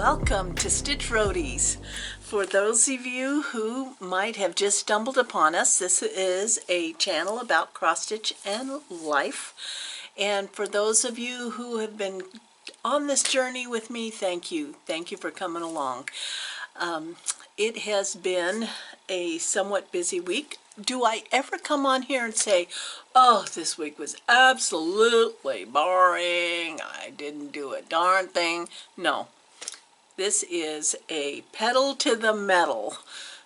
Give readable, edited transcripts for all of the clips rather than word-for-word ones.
Welcome to Stitch Roadies. For those of you who might have just stumbled upon us, this is a channel about cross stitch and life. And for those of you who have been on this journey with me, thank you. Thank you for coming along. It has been a somewhat busy week. Do I ever come on here and say, oh, this week was absolutely boring, I didn't do a darn thing? No. This is a pedal to the metal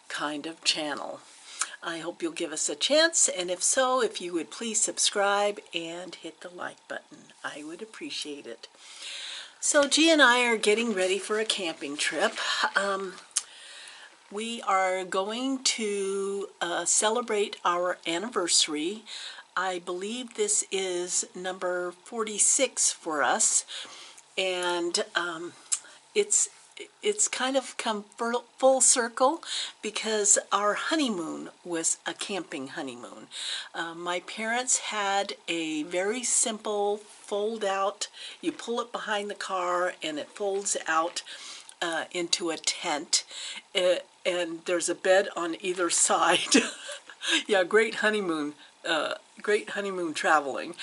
kind of channel. I hope you'll give us a chance, and if so, if you would please subscribe and hit the like button. I would appreciate it. So G and I are getting ready for a camping trip. We are going to celebrate our anniversary. I believe this is number 46 for us, and it's kind of come full circle because our honeymoon was a camping honeymoon. My parents had a very simple fold out. You pull it behind the car and it folds out into a tent, and there's a bed on either side. Yeah, great honeymoon traveling.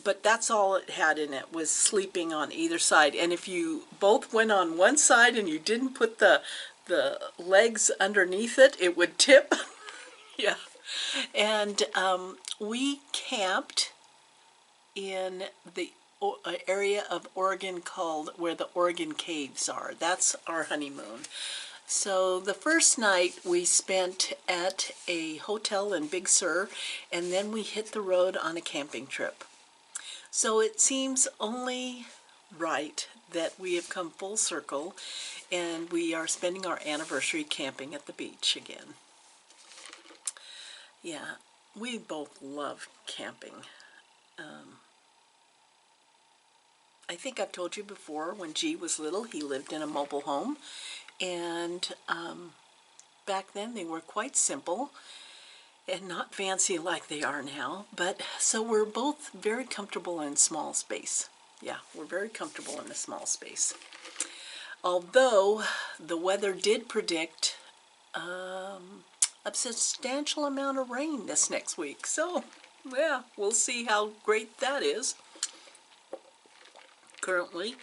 But that's all it had in it, was sleeping on either side. And if you both went on one side and you didn't put the legs underneath it, it would tip. Yeah. And we camped in the area of Oregon called where the Oregon Caves are. That's our honeymoon. So the first night we spent at a hotel in Big Sur, and then we hit the road on a camping trip. So it seems only right that we have come full circle and we are spending our anniversary camping at the beach again. Yeah, we both love camping. I think I've told you before, when G was little, he lived in a mobile home, and back then they were quite simple and not fancy like they are now, but so we're both very comfortable in small space. Yeah, we're very comfortable in a small space. Although the weather did predict a substantial amount of rain this next week, so yeah, we'll see how great that is. Currently,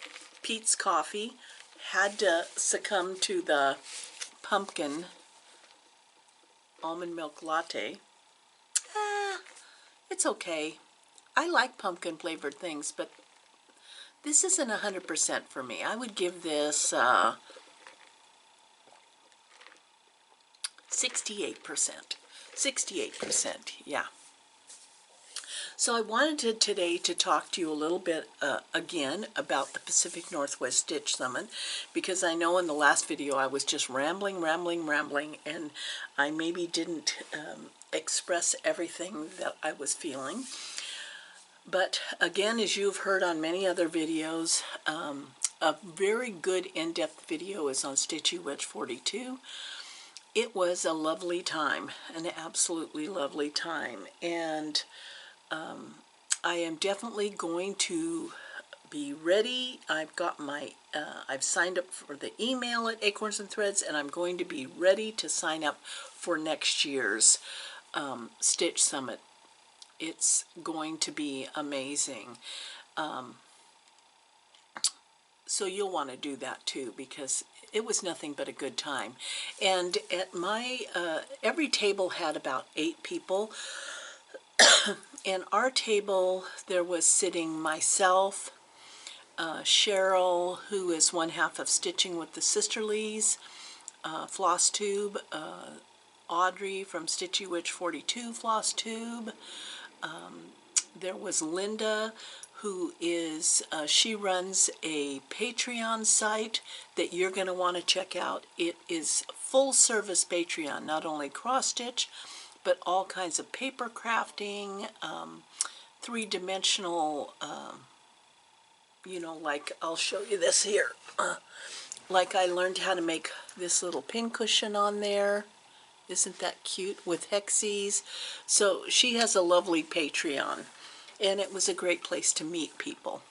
Pete's coffee had to succumb to the pumpkin almond milk latte. It's okay. I like pumpkin flavored things, but this isn't 100% for me. I would give this 68%. 68%, yeah. So I wanted today to talk to you a little bit again about the Pacific Northwest Stitch Summit, because I know in the last video I was just rambling, and I maybe didn't express everything that I was feeling. But again, as you've heard on many other videos, a very good in-depth video is on Stitchy Witch 42. It was a lovely time, an absolutely lovely time, and I am definitely going to be ready. I've got my, I've signed up for the email at Acorns and Threads, and I'm going to be ready to sign up for next year's Stitch Summit. It's going to be amazing. So you'll want to do that too, because it was nothing but a good time. And at my, every table had about 8 people. And our table, there was sitting myself, Cheryl, who is one half of Stitching with the Sisterlies, Flosstube, Audrey from Stitchy Witch 42 Flosstube. There was Linda, who is, she runs a Patreon site that you're going to want to check out. It is full service Patreon, not only cross stitch, but all kinds of paper crafting, 3-dimensional, you know, like I'll show you this here. Like I learned how to make this little pincushion on there. Isn't that cute, with hexies? So she has a lovely Patreon, and it was a great place to meet people.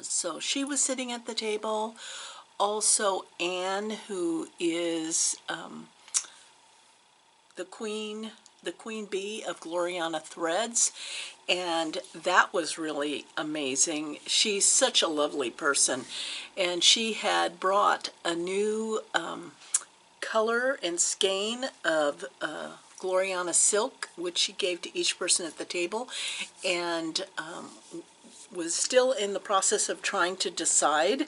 So she was sitting at the table. Also Anne, who is the queen bee of Gloriana Threads, and that was really amazing. She's such a lovely person, and she had brought a new color and skein of Gloriana silk, which she gave to each person at the table, and was still in the process of trying to decide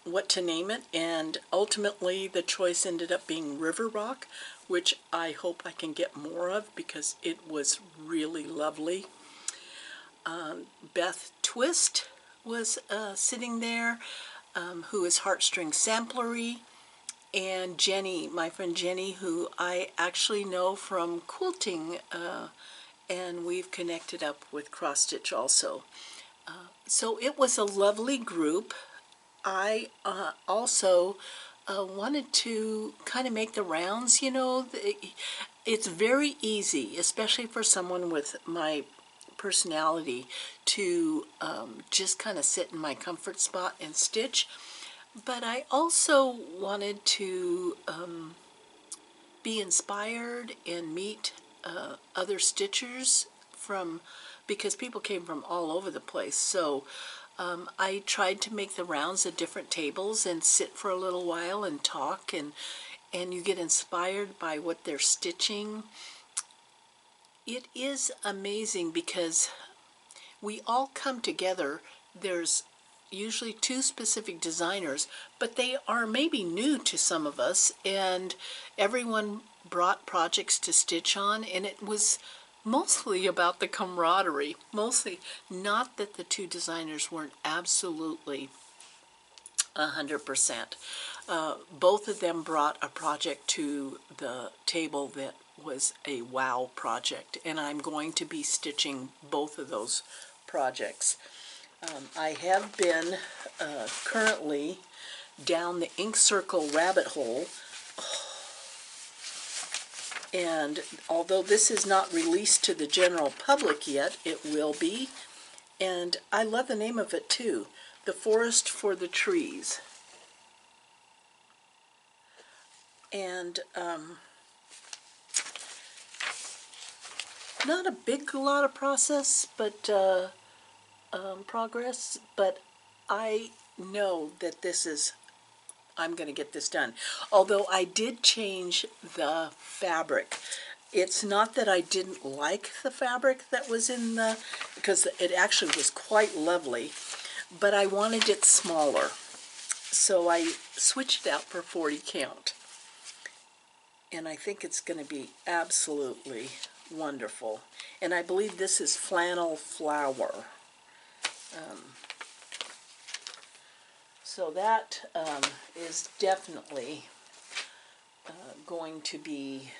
what to name it, and ultimately the choice ended up being River Rock, which I hope I can get more of because it was really lovely. Beth Twist was sitting there, who is Heartstring Samplery, and Jenny, my friend Jenny, who I actually know from quilting, and we've connected up with cross stitch also. So it was a lovely group. I also wanted to kind of make the rounds. You know, it's very easy, especially for someone with my personality, to just kind of sit in my comfort spot and stitch. But I also wanted to be inspired and meet other stitchers because people came from all over the place. So I tried to make the rounds at different tables and sit for a little while and talk, and you get inspired by what they're stitching. It is amazing because we all come together. There's usually two specific designers, but they are maybe new to some of us, and everyone brought projects to stitch on, and it was mostly about the camaraderie. Mostly, not that the two designers weren't absolutely 100%. Both of them brought a project to the table that was a wow project, and I'm going to be stitching both of those projects. I have been currently down the ink circle rabbit hole, and although this is not released to the general public yet, it will be, and I love the name of it too, The Forest for the Trees. And not a big lot of process, but progress, but I know that I'm going to get this done. Although I did change the fabric. It's not that I didn't like the fabric that was in because it actually was quite lovely, but I wanted it smaller. So I switched it out for 40 count. And I think it's going to be absolutely wonderful. And I believe this is flannel flower. So that is definitely going to be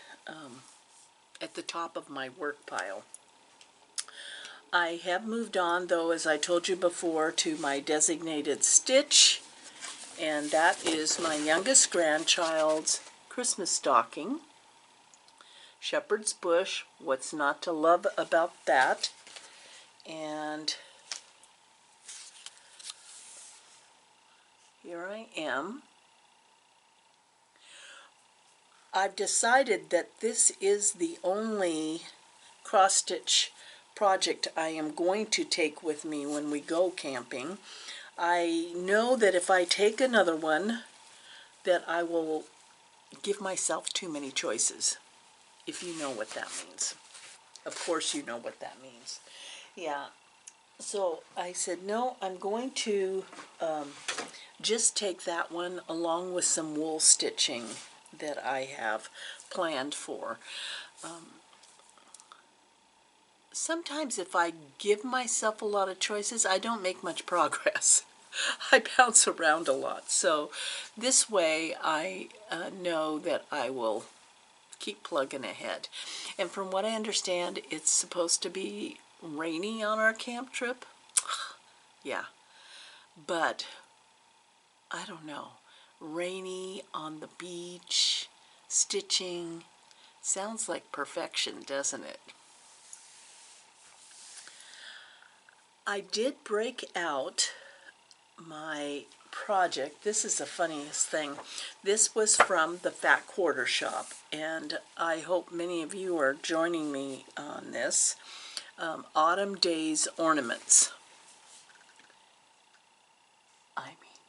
at the top of my work pile. I have moved on, though, as I told you before, to my designated stitch, and that is my youngest grandchild's Christmas stocking. Shepherd's Bush, what's not to love about that? And here I am. I've decided that this is the only cross-stitch project I am going to take with me when we go camping. I know that if I take another one, that I will give myself too many choices, if you know what that means. Of course you know what that means. Yeah. So I said, no, I'm going to just take that one along with some wool stitching that I have planned for. Sometimes if I give myself a lot of choices, I don't make much progress. I bounce around a lot. So this way I know that I will keep plugging ahead. And from what I understand, it's supposed to be rainy on our camp trip. Yeah, but I don't know. Rainy on the beach, stitching, sounds like perfection, doesn't it? I did break out my project. This is the funniest thing. This was from the Fat Quarter Shop, and I hope many of you are joining me on this. Autumn Days Ornaments. I mean,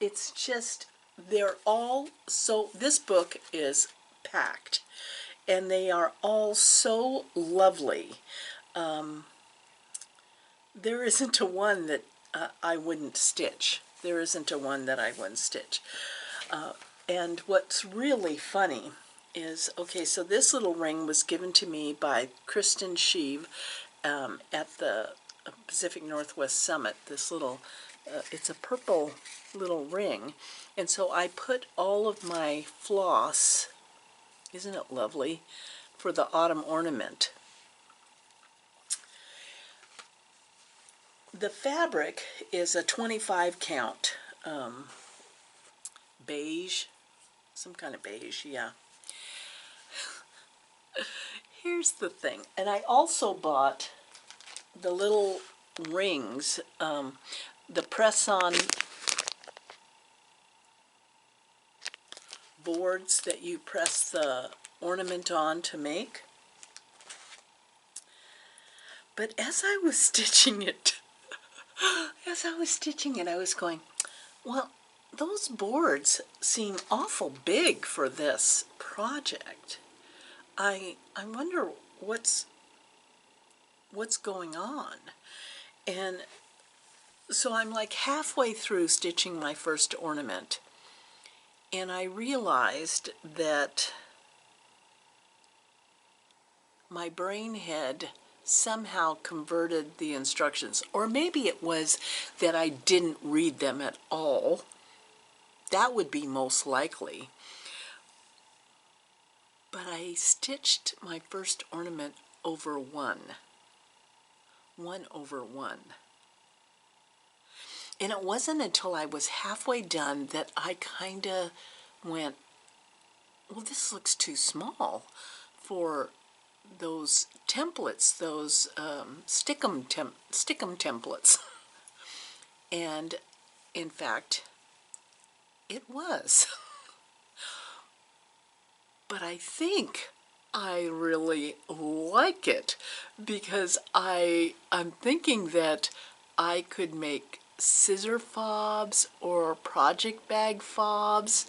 it's just, they're all so, this book is packed, and they are all so lovely. There isn't a one that I wouldn't stitch. There isn't a one that I wouldn't stitch. And what's really funny is, okay, so this little ring was given to me by Kristen Sheave at the Pacific Northwest Summit. This little, it's a purple little ring. And so I put all of my floss, isn't it lovely, for the autumn ornament. The fabric is a 25 count beige, some kind of beige, yeah. Here's the thing, and I also bought the little rings, the press-on boards that you press the ornament on to make. But as I was stitching it, I was going, well, those boards seem awful big for this project. I wonder what's going on. And so I'm like halfway through stitching my first ornament, and I realized that my brain had somehow converted the instructions, or maybe it was that I didn't read them at all. That would be most likely. But I stitched my first ornament over 1 over 1. And it wasn't until I was halfway done that I kind of went, well, this looks too small for those templates, those stickum templates. And in fact, it was. But I think I really like it because I'm thinking that I could make scissor fobs or project bag fobs.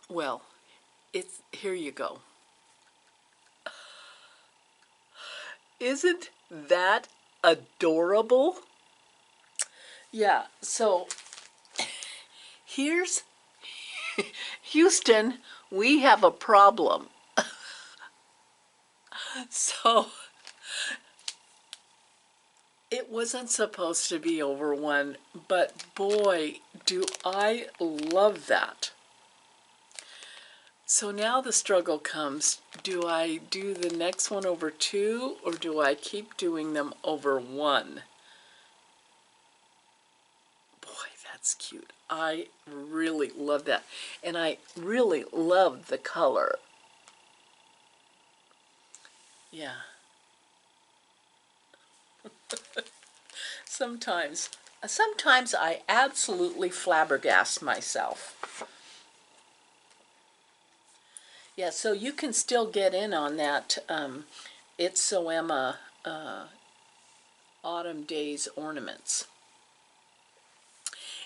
Well, here you go. Isn't that adorable? Yeah, so here's Houston, we have a problem. So it wasn't supposed to be over 1, but boy, do I love that. So now the struggle comes, do I do the next one over 2, or do I keep doing them over 1? Boy, that's cute. I really love that. And I really love the color. Yeah. Sometimes I absolutely flabbergast myself. Yeah, so you can still get in on that It's So Emma Autumn Days ornaments.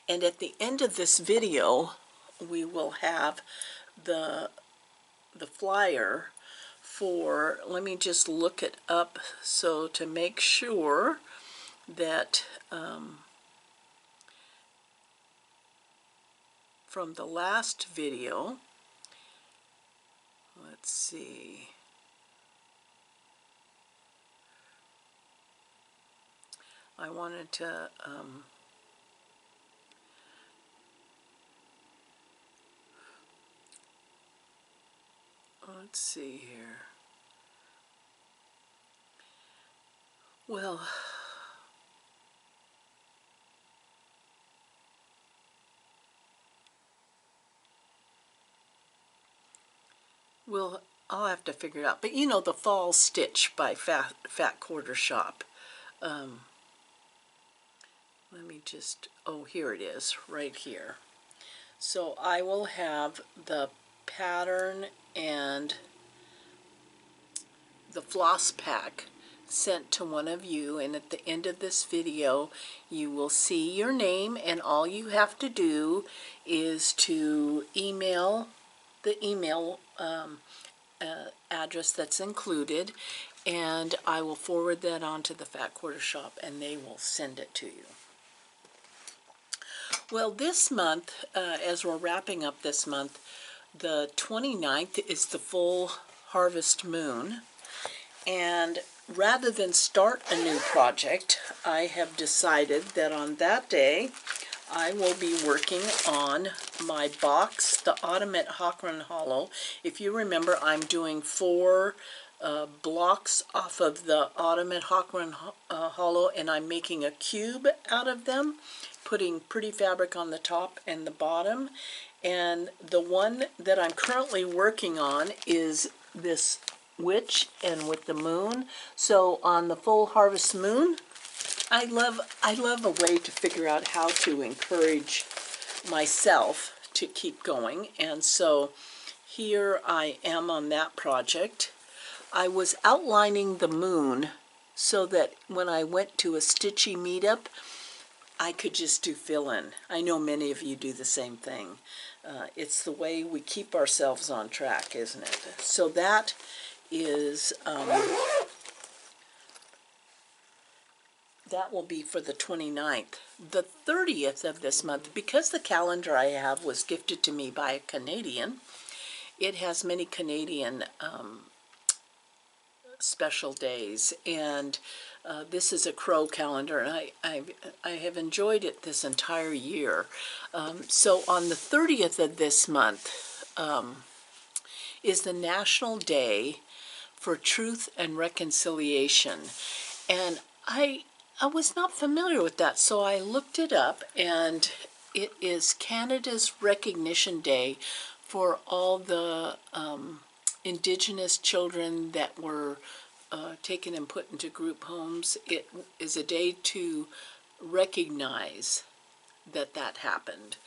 And at the end of this video, we will have the flyer for, let me just look it up so to make sure that from the last video, let's see, I wanted to let's see here. Well, I'll have to figure it out. But you know, the Fall Stitch by Fat Quarter Shop. Let me just, oh, here it is, right here. So I will have the pattern and the floss pack sent to one of you, and at the end of this video you will see your name, and all you have to do is to email the email address that's included, and I will forward that on to the Fat Quarter Shop and they will send it to you. Well, this month, as we're wrapping up this month, the 29th is the full harvest moon, and rather than start a new project, I have decided that on that day I will be working on my box, the Autumn at Hawkrun Hollow. If you remember, I'm doing 4 blocks off of the Autumn at Hawkrun Hollow, and I'm making a cube out of them, putting pretty fabric on the top and the bottom. And the one that I'm currently working on is this witch and with the moon. So on the full harvest moon, I love a way to figure out how to encourage myself to keep going, and so here I am on that project. I was outlining the moon so that when I went to a stitchy meetup, I could just do fill-in. I know many of you do the same thing. It's the way we keep ourselves on track, isn't it? So that is that will be for the 29th. The 30th of this month, because the calendar I have was gifted to me by a Canadian, it has many Canadian special days, and this is a crow calendar, and I have enjoyed it this entire year. So on the 30th of this month is the National Day for Truth and Reconciliation, and I was not familiar with that, so I looked it up, and it is Canada's recognition day for all the Indigenous children that were taken and put into group homes. It is a day to recognize that that happened,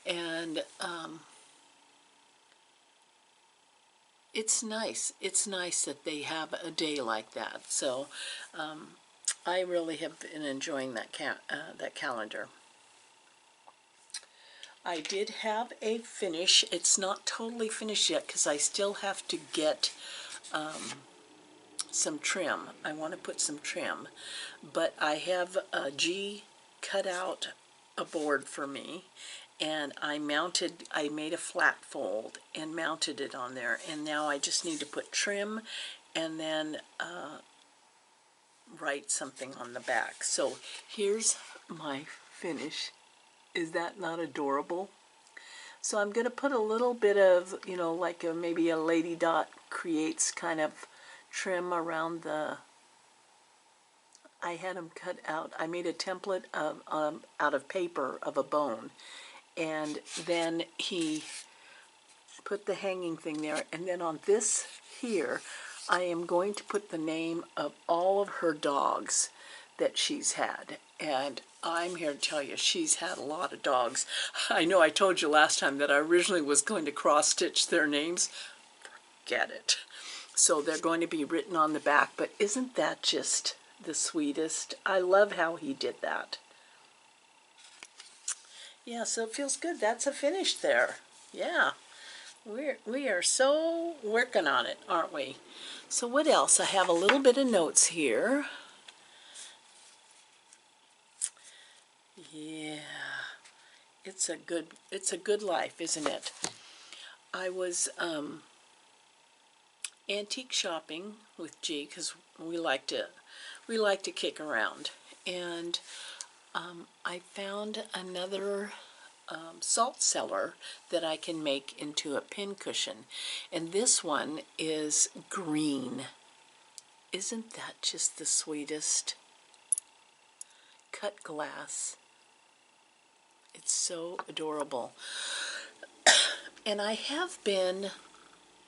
and it's nice. It's nice that they have a day like that. So I really have been enjoying that that calendar. I did have a finish. It's not totally finished yet because I still have to get some trim. I want to put some trim, but I have G cut out a board for me, and I made a flat fold and mounted it on there, and now I just need to put trim and then write something on the back. So here's my finish. Is that not adorable? So I'm going to put a little bit of, you know, like maybe a Lady Dot Creates kind of trim around the, I had them cut out. I made a template of out of paper of a bone, and then he put the hanging thing there, and then on this here I am going to put the name of all of her dogs that she's had. And I'm here to tell you, she's had a lot of dogs. I know I told you last time that I originally was going to cross-stitch their names. Forget it. So they're going to be written on the back, but isn't that just the sweetest? I love how he did that. Yeah, so it feels good. That's a finish there. Yeah. We are so working on it, aren't we? So what else? I have a little bit of notes here. Yeah, it's a good life, isn't it? I was antique shopping with G because we like to kick around, and I found another salt cellar that I can make into a pin cushion, and this one is green. Isn't that just the sweetest? Cut glass. It's so adorable. And I have been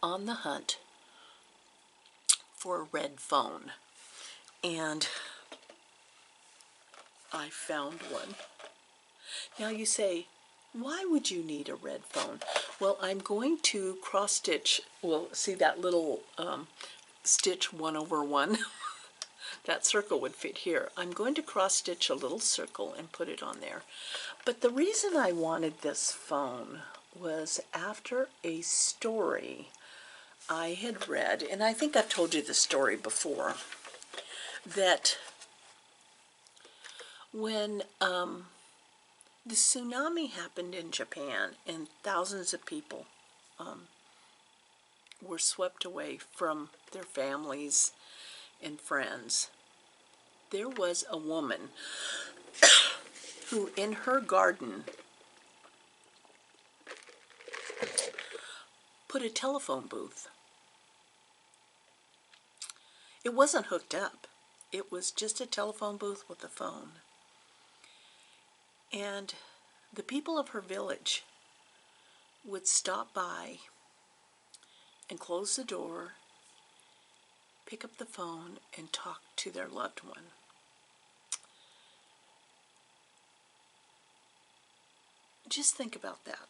on the hunt for a red phone. And I found one. Now you say, why would you need a red phone? Well, I'm going to cross stitch. Well, see that little stitch 1 over 1? That circle would fit here. I'm going to cross stitch a little circle and put it on there. But the reason I wanted this phone was after a story I had read, and I think I've told you the story before, that when the tsunami happened in Japan and thousands of people were swept away from their families and friends, there was a woman who in her garden put a telephone booth. It wasn't hooked up. It was just a telephone booth with a phone. And the people of her village would stop by and close the door, pick up the phone, and talk to their loved one. Just think about that.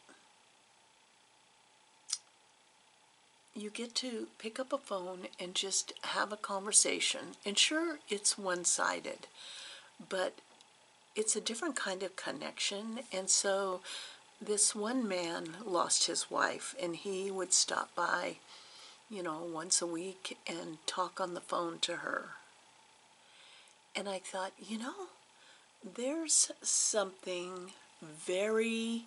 You get to pick up a phone and just have a conversation. And sure, it's one-sided, but it's a different kind of connection. And so this one man lost his wife, and he would stop by, once a week and talk on the phone to her. And I thought, there's something very...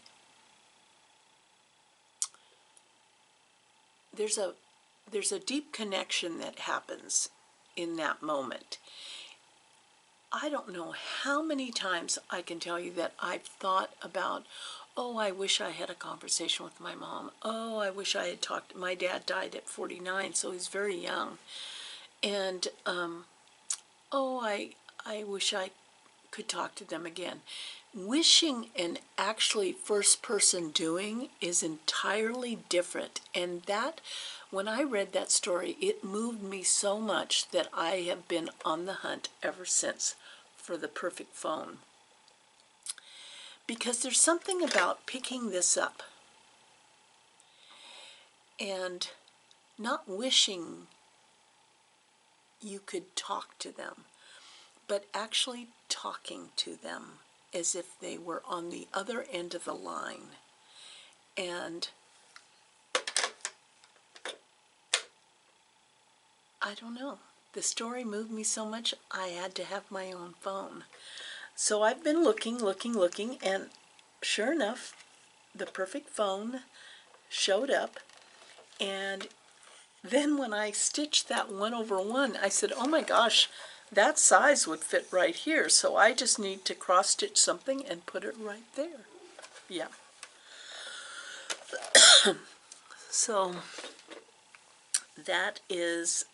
There's a deep connection that happens in that moment. I don't know how many times I can tell you that I've thought about, oh, I wish I had a conversation with my mom. Oh, I wish I had talked. My dad died at 49, so he's very young. And, I wish I could talk to them again. Wishing and actually first person doing is entirely different. And that, when I read that story, it moved me so much that I have been on the hunt ever since for the perfect phone. Because there's something about picking this up and not wishing you could talk to them, but actually talking to them as if they were on the other end of the line. And I don't know. The story moved me so much, I had to have my own phone. So I've been looking, and sure enough, the perfect phone showed up. And then when I stitched that 1 over 1, I said, oh my gosh, that size would fit right here. So I just need to cross stitch something and put it right there. Yeah. So that is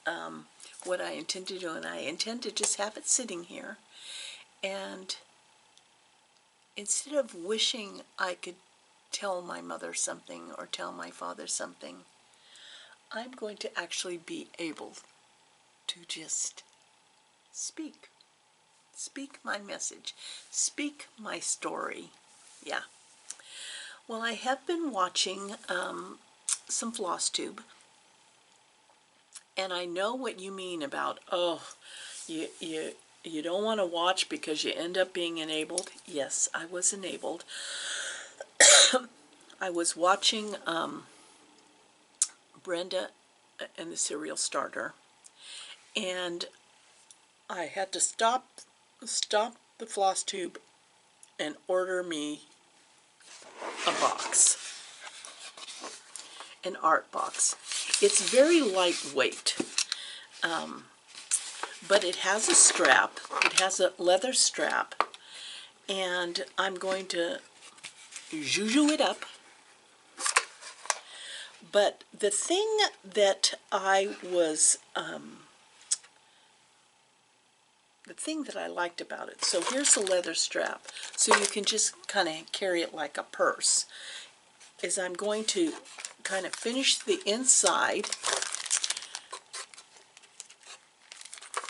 what I intend to do, and I intend to just have it sitting here. And instead of wishing I could tell my mother something or tell my father something, I'm going to actually be able to just speak my message, speak my story. Yeah. Well, I have been watching some Flosstube, and I know what you mean about, oh, you don't want to watch because you end up being enabled. Yes, I was enabled. I was watching Brenda and the Cereal Starter, and I had to stop the Flosstube and order me a box, an art box. It's very lightweight, but it has a strap. It has a leather strap, and I'm going to zhuzh it up. But the thing that I was, the thing that I liked about it, so here's the leather strap, so you can just kind of carry it like a purse, is I'm going to kind of finish the inside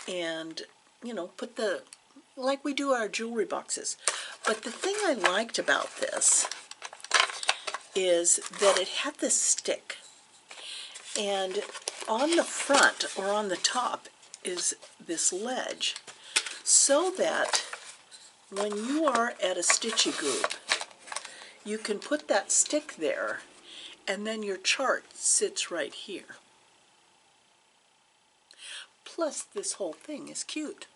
and, you know, put the, like we do our jewelry boxes. But the thing I liked about this is that it had this stick, and on the front or on the top is this ledge, so that when you are at a stitchy group, you can put that stick there, and then your chart sits right here. Plus, this whole thing is cute.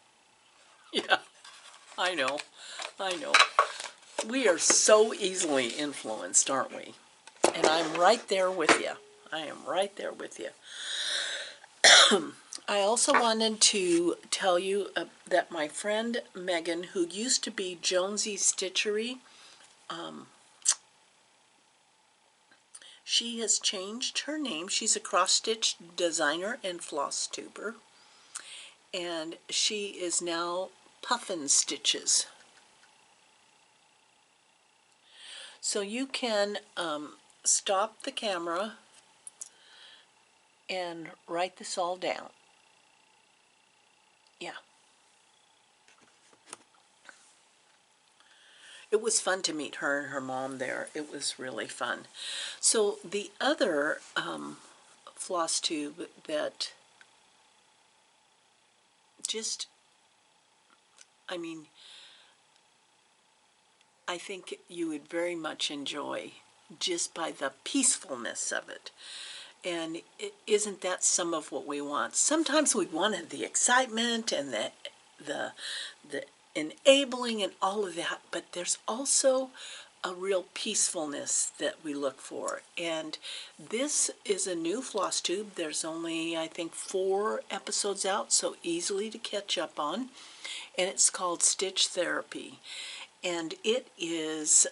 Yeah, I know, I know. We are so easily influenced, aren't we? And I'm right there with you. I am right there with you. I also wanted to tell you that my friend Megan, who used to be Jonesy Stitchery, she has changed her name. She's a cross-stitch designer and floss tuber, and she is now Puffin Stitches. So you can stop the camera and write this all down. Yeah. It was fun to meet her and her mom there. It was really fun. So the other floss tube that just, I mean, I think you would very much enjoy just by the peacefulness of it. And isn't that some of what we want? Sometimes we wanted the excitement and the enabling and all of that, but there's also a real peacefulness that we look for. And this is a new floss tube. There's only, I think, 4 episodes out, so easily to catch up on. And it's called Stitch Therapy. And it is,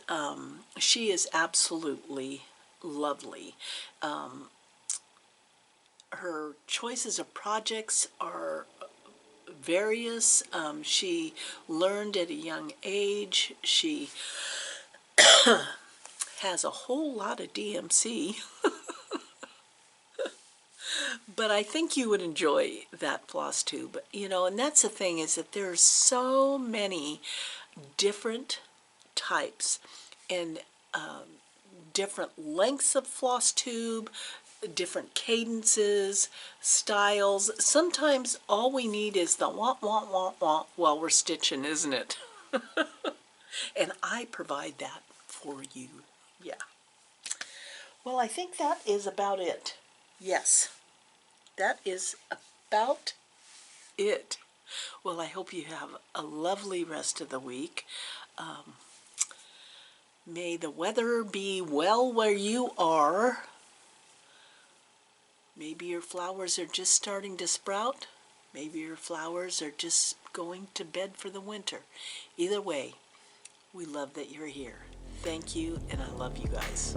she is absolutely lovely. Her choices of projects are various. She learned at a young age. She has a whole lot of DMC. But I think you would enjoy that floss tube. You know, and that's the thing, is that there's so many different types and different lengths of floss tube, different cadences, styles. Sometimes all we need is the wah, wah, wah, wah while we're stitching, isn't it? And I provide that for you. Yeah. Well, I think that is about it. Yes, that is about it. Well, I hope you have a lovely rest of the week. May the weather be well where you are. Maybe your flowers are just starting to sprout. Maybe your flowers are just going to bed for the winter. Either way, we love that you're here. Thank you, and I love you guys.